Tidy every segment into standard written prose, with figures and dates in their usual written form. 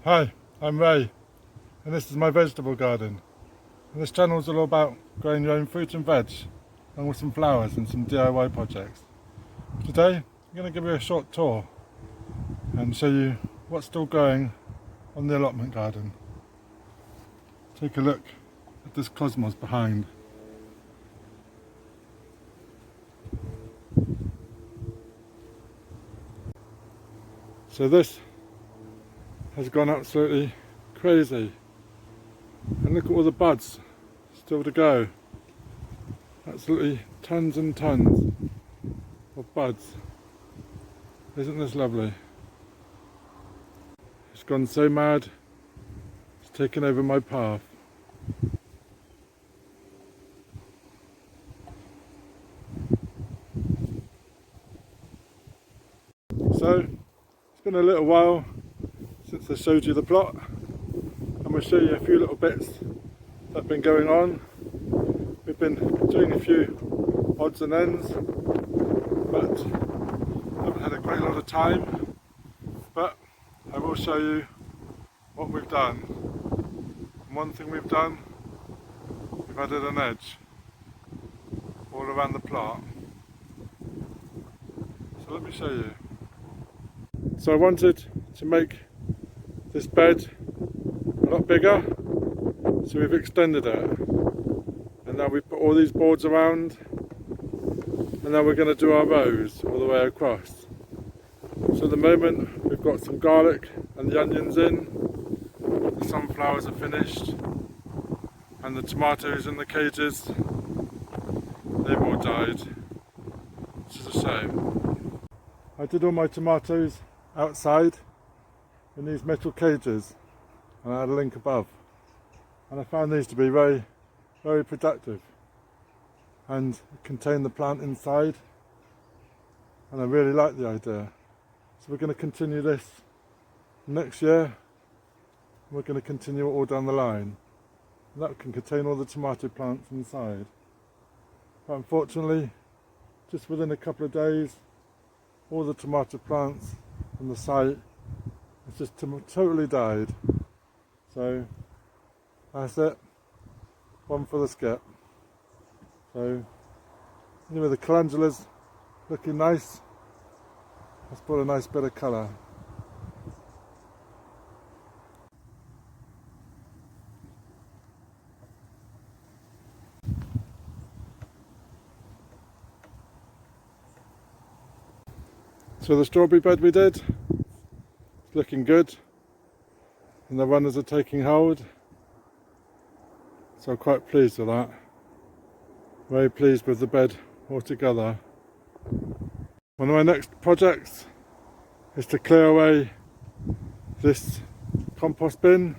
Hi, I'm Ray, and this is my vegetable garden. And this channel is all about growing your own fruit and veg, along with some flowers and some DIY projects. Today, I'm going to give you a short tour and show you what's still going on the allotment garden. Take a look at this cosmos behind. So this has gone absolutely crazy, and look at all the buds still to go. Absolutely tons and tons of buds. Isn't this lovely? It's gone so mad, it's taken over my path. So it's been a little while since I showed you the plot, and we'll show you a few little bits that have been going on. We've been doing a few odds and ends, but haven't had a great lot of time. But I will show you what we've done. And one thing we've done, we've added an edge all around the plot. So let me show you. So I wanted to make this bed a lot bigger, so we've extended it, and now we've put all these boards around, and now we're going to do our rows all the way across. So at the moment we've got some garlic and the onions in, the sunflowers are finished, and the tomatoes in the cages, they've all died, which is a shame. I did all my tomatoes outside in these metal cages, and I had a link above, and I found these to be very, very productive and contain the plant inside, and I really like the idea. So we're going to continue this next year. We're going to continue it all down the line, and that can contain all the tomato plants inside. But unfortunately, just within a couple of days, all the tomato plants on the site it's just totally died. So that's it, one for the skip. So anyway, the calendula's looking nice. Let's put a nice bit of colour. So the strawberry bed we did, it's looking good, and the runners are taking hold, so I'm quite pleased with that. Very pleased with the bed altogether. One of my next projects is to clear away this compost bin,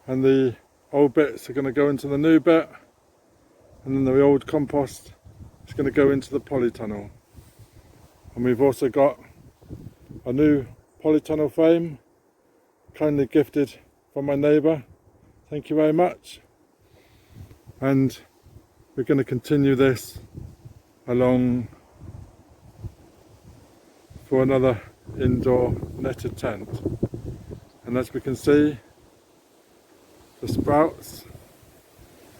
and the old bits are going to go into the new bit, and then the old compost is going to go into the polytunnel. And we've also got a new polytunnel frame, kindly gifted from my neighbour. Thank you very much. And we're going to continue this along for another indoor netted tent. And as we can see, the sprouts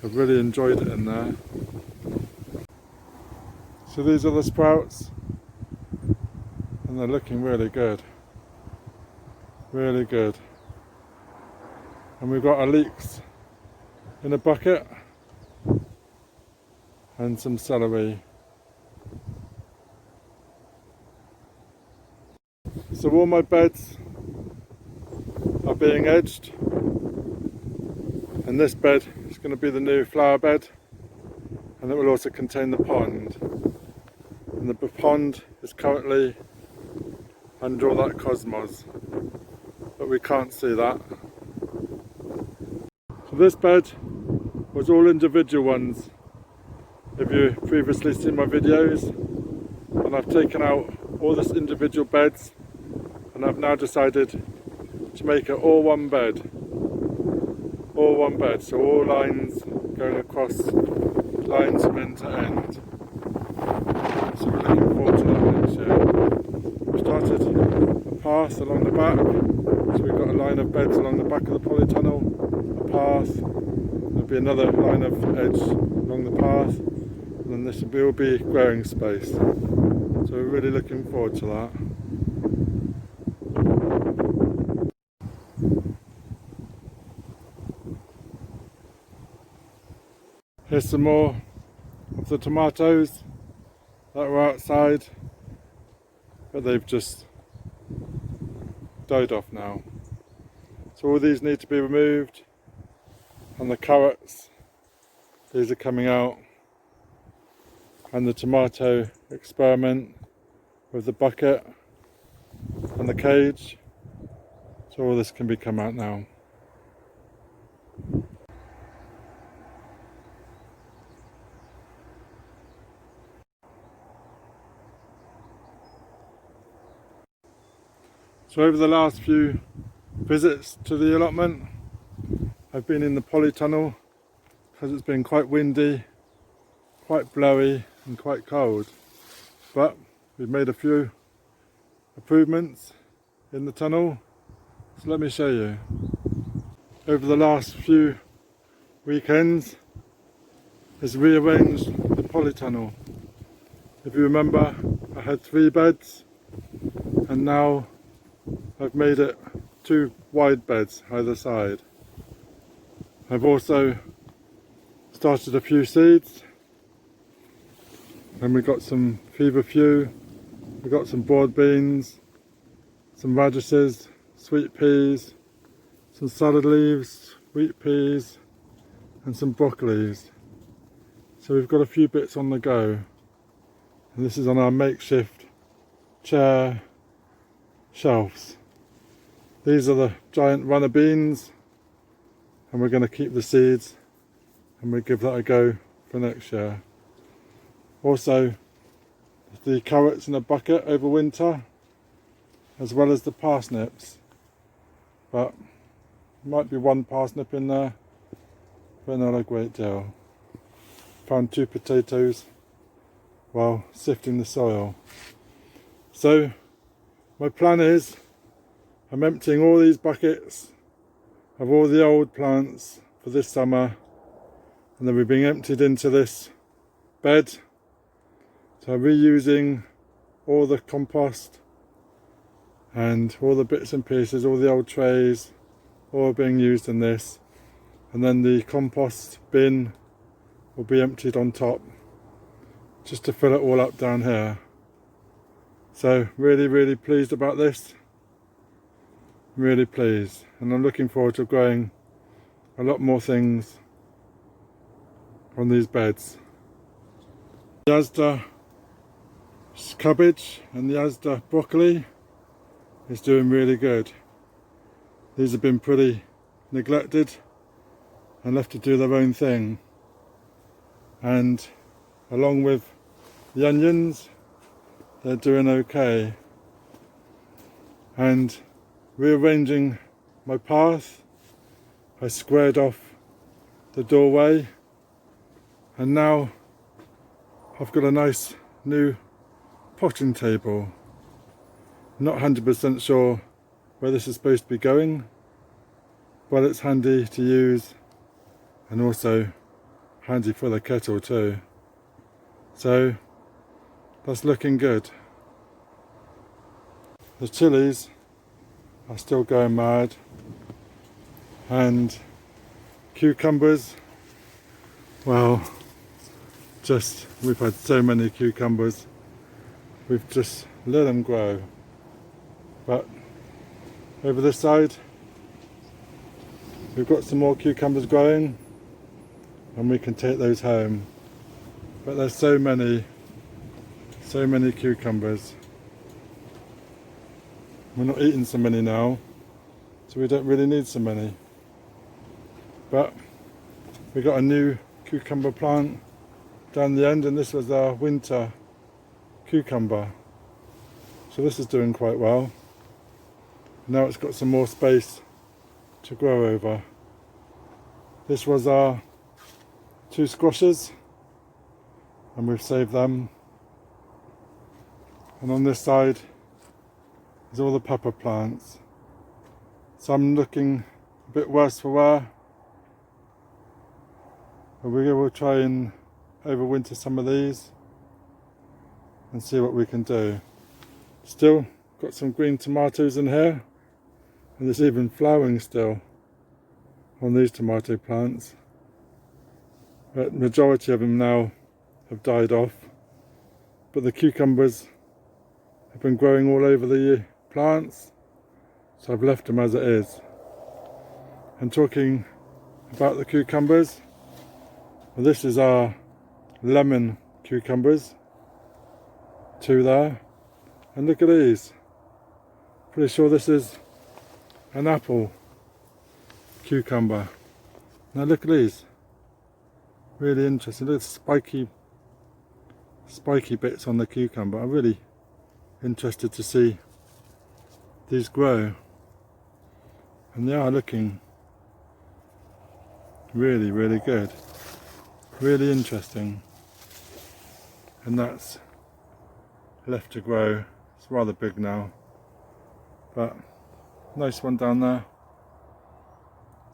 have really enjoyed it in there. So these are the sprouts, and they're looking really good. Really good. And we've got our leeks in a bucket and some celery. So all my beds are being edged, and this bed is going to be the new flower bed, and it will also contain the pond. And the pond is currently under all that cosmos, but we can't see that. So this bed was all individual ones, if you've previously seen my videos, and I've taken out all these individual beds, and I've now decided to make it all one bed. All one bed, so all lines going across, lines from end to end. So we're looking forward to that next year. We started a path along the back, So we've got a line of beds along the back of the polytunnel, a path, there'll be another line of edge along the path, and then this will be growing space. So we're really looking forward to that. Here's some more of the tomatoes that were outside, but they've just died off now. So all these need to be removed, and the carrots, these are coming out, and the tomato experiment with the bucket and the cage, so all this can be come out now. So over the last few visits to the allotment, I've been in the polytunnel because it's been quite windy, quite blowy and quite cold, but we've made a few improvements in the tunnel, so let me show you. Over the last few weekends has rearranged the polytunnel. If you remember, I had 3 beds and now I've made it 2 wide beds either side. I've also started a few seeds, and we've got some feverfew, we've got some broad beans, some radishes, sweet peas, some salad leaves, sweet peas and some broccolis. So we've got a few bits on the go, and this is on our makeshift chair shelves. These are the giant runner beans, and we're going to keep the seeds and we'll give that a go for next year. Also, the carrots in a bucket over winter, as well as the parsnips, but might be 1 parsnip in there, but not a great deal. Found 2 potatoes while sifting the soil. So my plan is, I'm emptying all these buckets of all the old plants for this summer, and they'll be being emptied into this bed. So I'm reusing all the compost and all the bits and pieces, all the old trays, all being used in this, and then the compost bin will be emptied on top just to fill it all up down here. So really pleased about this. Really pleased, and I'm looking forward to growing a lot more things on these beds. The Asda cabbage and the Asda broccoli is doing really good. These have been pretty neglected and left to do their own thing, and along with the onions, they're doing okay. And rearranging my path, I squared off the doorway, and now I've got a nice new potting table. I'm not 100% sure where this is supposed to be going, but it's handy to use and also handy for the kettle too. So that's looking good. The chilies are still going mad, and cucumbers, well, we've had so many cucumbers, we've just let them grow. But over this side we've got some more cucumbers growing, and we can take those home. But there's so many cucumbers. We're not eating so many now, so we don't really need so many. But we got a new cucumber plant down the end, and this was our winter cucumber. So this is doing quite well. Now it's got some more space to grow over. This was our 2 squashes, and we've saved them. And on this side is all the pepper plants. some looking a bit worse for wear. But we will try and overwinter some of these and see what we can do. Still got some green tomatoes in here, and there's even flowering still on these tomato plants. But the majority of them now have died off. But the cucumbers have been growing all over the plants, so I've left them as it is. And talking about the cucumbers, well, this is our lemon cucumbers, 2 there, and look at these. Pretty sure this is an apple cucumber. Now look at these, really interesting. Look at the spiky bits on the cucumber. I'm really interested to see these grow, and they are looking really, really good, really interesting. And that's left to grow. It's rather big now, but nice one down there.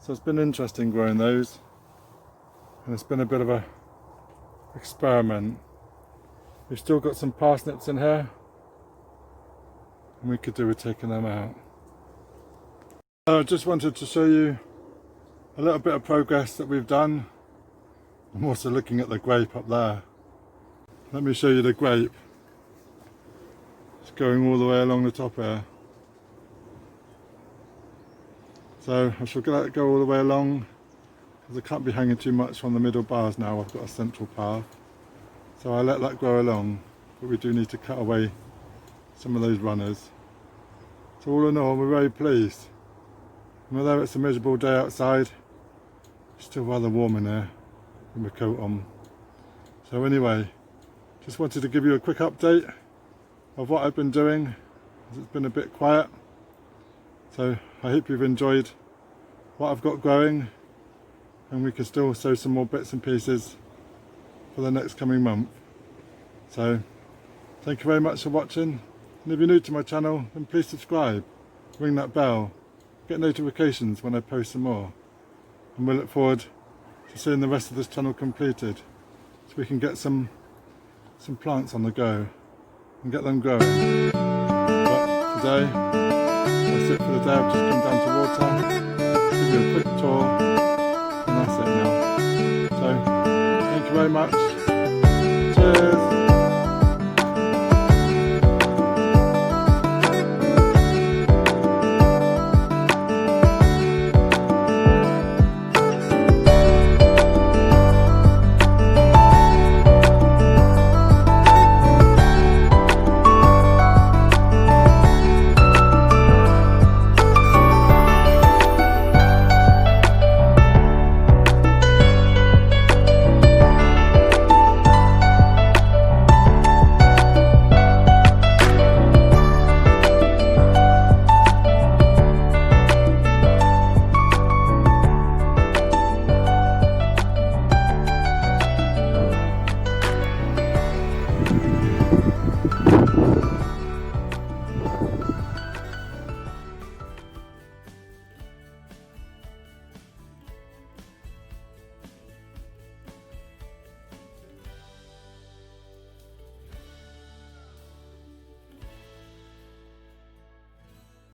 So it's been interesting growing those, and it's been a bit of a experiment. We've still got some parsnips in here, and we could do with taking them out. I just wanted to show you a little bit of progress that we've done. I'm also looking at the grape up there. Let me show you the grape. It's going all the way along the top here. So I shall let it go all the way along, because I can't be hanging too much on the middle bars now. I've got a central path. So I'll let that grow along, but we do need to cut away some of those runners. So all in all, we're very pleased. And although it's a miserable day outside, it's still rather warm in here with my coat on. So anyway, just wanted to give you a quick update of what I've been doing, as it's been a bit quiet. So I hope you've enjoyed what I've got growing, and we can still sow some more bits and pieces for the next coming month. So thank you very much for watching, and if you're new to my channel, then please subscribe, ring that bell, get notifications when I post some more, and we look forward to seeing the rest of this tunnel completed, so we can get some plants on the go and get them growing. But today, that's it for the day. I've just come down to water, give you a quick tour, and that's it now. So thank you very much. Cheers.